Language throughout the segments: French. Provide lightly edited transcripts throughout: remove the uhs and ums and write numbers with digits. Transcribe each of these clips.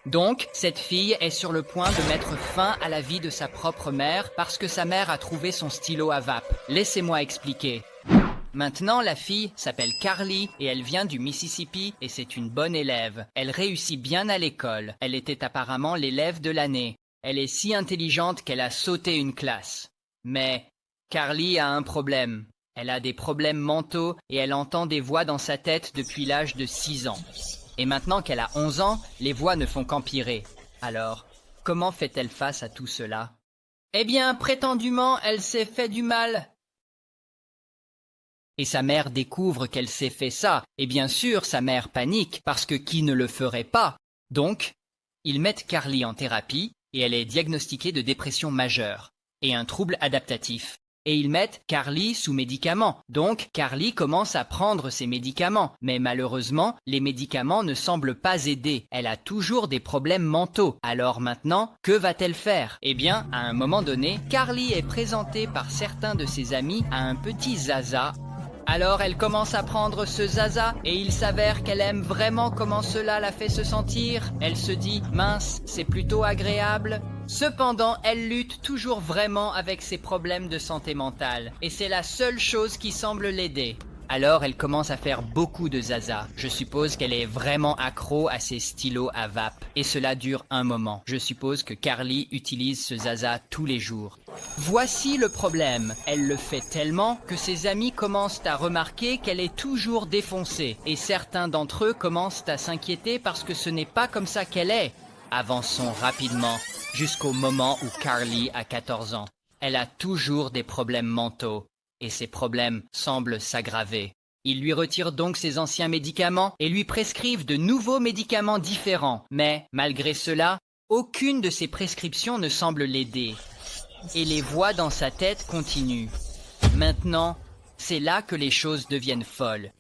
Donc, cette fille est sur le point de mettre fin à la vie de sa propre mère parce que sa mère a trouvé son stylo à vape. Laissez-moi expliquer. Maintenant, la fille s'appelle Carly et elle vient du Mississippi et c'est une bonne élève. Elle réussit bien à l'école. Elle était apparemment l'élève de l'année. Elle est si intelligente qu'elle a sauté une classe. Mais Carly a un problème. Elle a des problèmes mentaux et elle entend des voix dans sa tête depuis l'âge de 6 ans. Et maintenant qu'elle a 11 ans, les voix ne font qu'empirer. Alors, comment fait-elle face à tout cela? Eh bien, prétendument, elle s'est fait du mal. Et sa mère découvre qu'elle s'est fait ça, et bien sûr, sa mère panique, parce que qui ne le ferait pas? Donc, ils mettent Carly en thérapie, et elle est diagnostiquée de dépression majeure, et un trouble adaptatif. Et ils mettent Carly sous médicaments. Donc, Carly commence à prendre ses médicaments. Mais malheureusement, les médicaments ne semblent pas aider. Elle a toujours des problèmes mentaux. Alors maintenant, que va-t-elle faire? Eh bien, à un moment donné, Carly est présentée par certains de ses amis à un petit Zaza. Alors elle commence à prendre ce Zaza et il s'avère qu'elle aime vraiment comment cela la fait se sentir. Elle se dit « mince, c'est plutôt agréable ». Cependant, elle lutte toujours vraiment avec ses problèmes de santé mentale et c'est la seule chose qui semble l'aider. Alors elle commence à faire beaucoup de Zaza. Je suppose qu'elle est vraiment accro à ses stylos à vape. Et cela dure un moment. Je suppose que Carly utilise ce Zaza tous les jours. Voici le problème. Elle le fait tellement que ses amis commencent à remarquer qu'elle est toujours défoncée. Et certains d'entre eux commencent à s'inquiéter parce que ce n'est pas comme ça qu'elle est. Avançons rapidement jusqu'au moment où Carly a 14 ans. Elle a toujours des problèmes mentaux. Et ses problèmes semblent s'aggraver. Ils lui retirent donc ses anciens médicaments et lui prescrivent de nouveaux médicaments différents. Mais, malgré cela, aucune de ces prescriptions ne semble l'aider. Et les voix dans sa tête continuent. Maintenant, c'est là que les choses deviennent folles.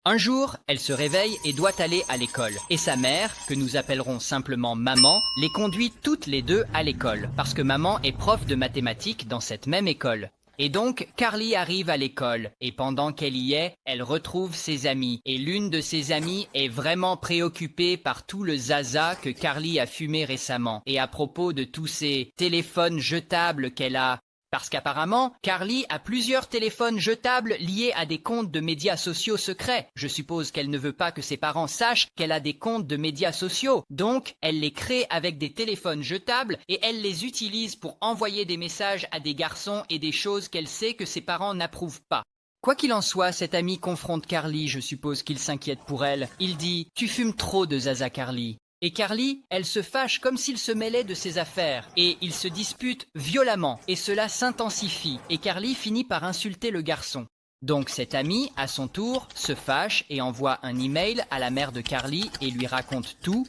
Un jour, elle se réveille et doit aller à l'école. Et sa mère, que nous appellerons simplement maman, les conduit toutes les deux à l'école. Parce que maman est prof de mathématiques dans cette même école. Et donc, Carly arrive à l'école, et pendant qu'elle y est, elle retrouve ses amis. Et l'une de ses amies est vraiment préoccupée par tout le zaza que Carly a fumé récemment. Et à propos de tous ces téléphones jetables qu'elle a... Parce qu'apparemment, Carly a plusieurs téléphones jetables liés à des comptes de médias sociaux secrets. Je suppose qu'elle ne veut pas que ses parents sachent qu'elle a des comptes de médias sociaux. Donc, elle les crée avec des téléphones jetables et elle les utilise pour envoyer des messages à des garçons et des choses qu'elle sait que ses parents n'approuvent pas. Quoi qu'il en soit, cet ami confronte Carly, je suppose qu'il s'inquiète pour elle. Il dit « Tu fumes trop de zaza, Carly ». Et Carly, elle se fâche comme s'il se mêlait de ses affaires. Et ils se disputent violemment. Et cela s'intensifie. Et Carly finit par insulter le garçon. Donc cet ami, à son tour, se fâche et envoie un email à la mère de Carly et lui raconte tout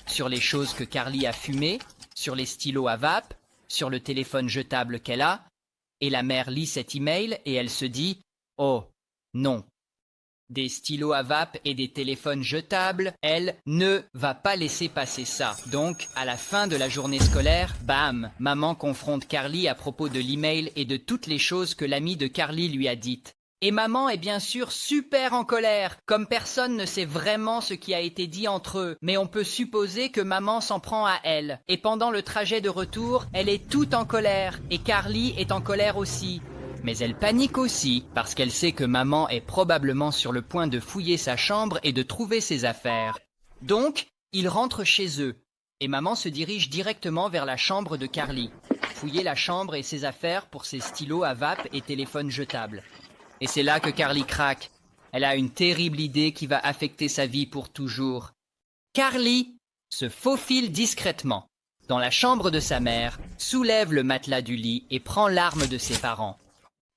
sur les choses que Carly a fumées, sur les stylos à vape, sur le téléphone jetable qu'elle a. Et la mère lit cet email et elle se dit « Oh, non ». Des stylos à vape et des téléphones jetables, elle ne va pas laisser passer ça. Donc, à la fin de la journée scolaire, bam, maman confronte Carly à propos de l'email et de toutes les choses que l'ami de Carly lui a dites. Et maman est bien sûr super en colère, comme personne ne sait vraiment ce qui a été dit entre eux, mais on peut supposer que maman s'en prend à elle. Et pendant le trajet de retour, elle est toute en colère, et Carly est en colère aussi. Mais elle panique aussi, parce qu'elle sait que maman est probablement sur le point de fouiller sa chambre et de trouver ses affaires. Donc, ils rentrent chez eux, et maman se dirige directement vers la chambre de Carly, fouiller la chambre et ses affaires pour ses stylos à vape et téléphones jetables. Et c'est là que Carly craque. Elle a une terrible idée qui va affecter sa vie pour toujours. Carly se faufile discrètement dans la chambre de sa mère, soulève le matelas du lit et prend l'arme de ses parents.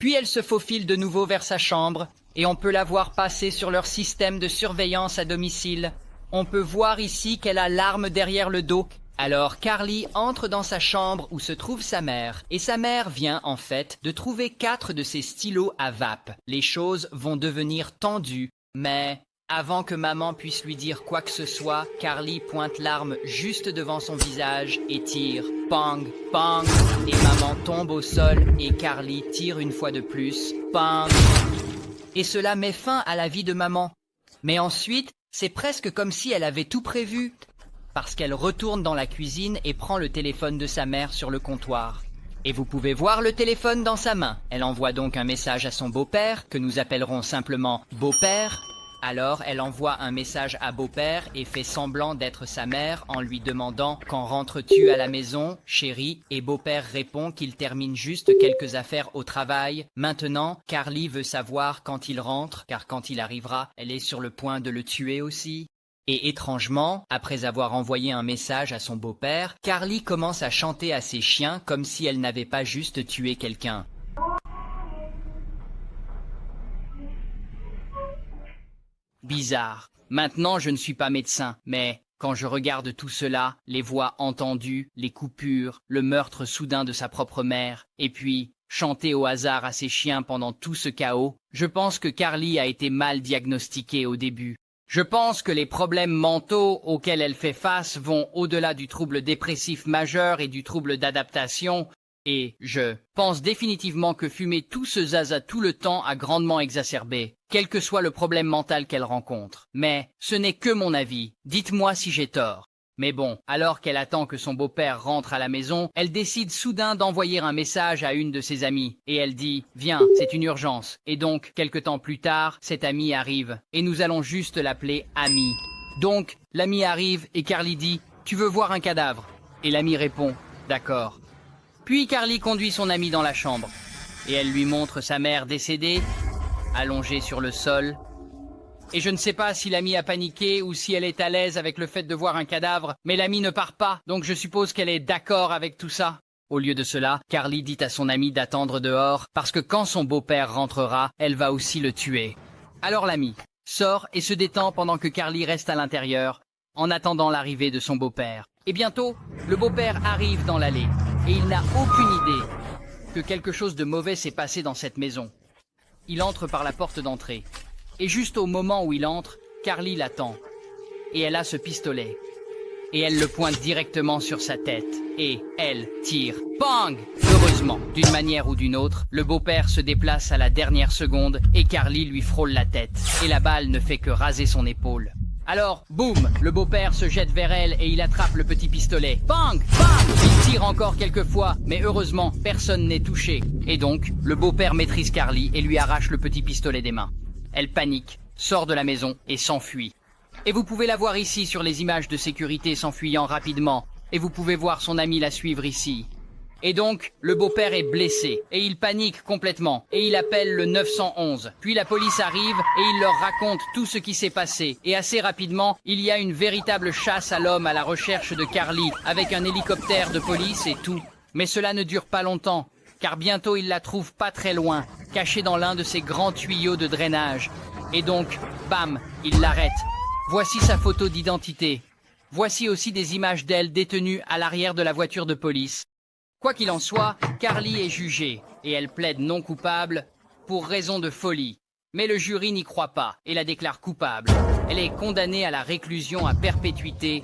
Puis elle se faufile de nouveau vers sa chambre, et on peut la voir passer sur leur système de surveillance à domicile. On peut voir ici qu'elle a l'arme derrière le dos. Alors Carly entre dans sa chambre où se trouve sa mère, et sa mère vient en fait de trouver 4 de ses stylos à vape. Les choses vont devenir tendues, mais... Avant que maman puisse lui dire quoi que ce soit, Carly pointe l'arme juste devant son visage et tire. Pang, pang, et maman tombe au sol et Carly tire une fois de plus. Pang. Et cela met fin à la vie de maman. Mais ensuite, c'est presque comme si elle avait tout prévu. parce qu'elle retourne dans la cuisine et prend le téléphone de sa mère sur le comptoir. Et vous pouvez voir le téléphone dans sa main. Elle envoie donc un message à son beau-père, que nous appellerons simplement beau-père. Alors, elle envoie un message à beau-père et fait semblant d'être sa mère en lui demandant « Quand rentres-tu à la maison, chérie ?» Et beau-père répond qu'il termine juste quelques affaires au travail. Maintenant, Carly veut savoir quand il rentre, car quand il arrivera, elle est sur le point de le tuer aussi. Et étrangement, après avoir envoyé un message à son beau-père, Carly commence à chanter à ses chiens comme si elle n'avait pas juste tué quelqu'un. Bizarre. Maintenant, je ne suis pas médecin, mais quand je regarde tout cela, les voix entendues, les coupures, le meurtre soudain de sa propre mère, et puis chanter au hasard à ses chiens pendant tout ce chaos, je pense que Carly a été mal diagnostiquée au début. Je pense que les problèmes mentaux auxquels elle fait face vont au-delà du trouble dépressif majeur et du trouble d'adaptation, et je pense définitivement que fumer tout ce zaza tout le temps a grandement exacerbé, quel que soit le problème mental qu'elle rencontre. Mais ce n'est que mon avis, dites-moi si j'ai tort. Mais bon, alors qu'elle attend que son beau-père rentre à la maison, elle décide soudain d'envoyer un message à une de ses amies. Et elle dit « Viens, c'est une urgence ». Et donc, quelque temps plus tard, cette amie arrive. Et nous allons juste l'appeler Amy. Donc, l'amie arrive et Carly dit « Tu veux voir un cadavre ?» Et l'amie répond « D'accord ». Puis Carly conduit son amie dans la chambre. Et elle lui montre sa mère décédée, allongée sur le sol. Et je ne sais pas si l'amie a paniqué ou si elle est à l'aise avec le fait de voir un cadavre, mais l'amie ne part pas, donc je suppose qu'elle est d'accord avec tout ça. Au lieu de cela, Carly dit à son amie d'attendre dehors, parce que quand son beau-père rentrera, elle va aussi le tuer. Alors l'amie sort et se détend pendant que Carly reste à l'intérieur, en attendant l'arrivée de son beau-père. Et bientôt, le beau-père arrive dans l'allée, et il n'a aucune idée que quelque chose de mauvais s'est passé dans cette maison. Il entre par la porte d'entrée. Et juste au moment où il entre, Carly l'attend. Et elle a ce pistolet. Et elle le pointe directement sur sa tête. Et elle tire. Bang! Heureusement, d'une manière ou d'une autre, le beau-père se déplace à la dernière seconde et Carly lui frôle la tête. Et la balle ne fait que raser son épaule. Alors, boum, le beau-père se jette vers elle et il attrape le petit pistolet. Bang! Bang! Il tire encore quelques fois, mais heureusement, personne n'est touché. Et donc, le beau-père maîtrise Carly et lui arrache le petit pistolet des mains. Elle panique, sort de la maison et s'enfuit. Et vous pouvez la voir ici sur les images de sécurité s'enfuyant rapidement. Et vous pouvez voir son ami la suivre ici. Et donc, le beau-père est blessé, et il panique complètement, et il appelle le 911. Puis la police arrive, et il leur raconte tout ce qui s'est passé. Et assez rapidement, il y a une véritable chasse à l'homme à la recherche de Carly, avec un hélicoptère de police et tout. Mais cela ne dure pas longtemps, car bientôt il la trouve pas très loin, cachée dans l'un de ces grands tuyaux de drainage. Et donc, bam, il l'arrête. Voici sa photo d'identité. Voici aussi des images d'elle détenue à l'arrière de la voiture de police. Quoi qu'il en soit, Carly est jugée, et elle plaide non coupable pour raison de folie. Mais le jury n'y croit pas et la déclare coupable. Elle est condamnée à la réclusion à perpétuité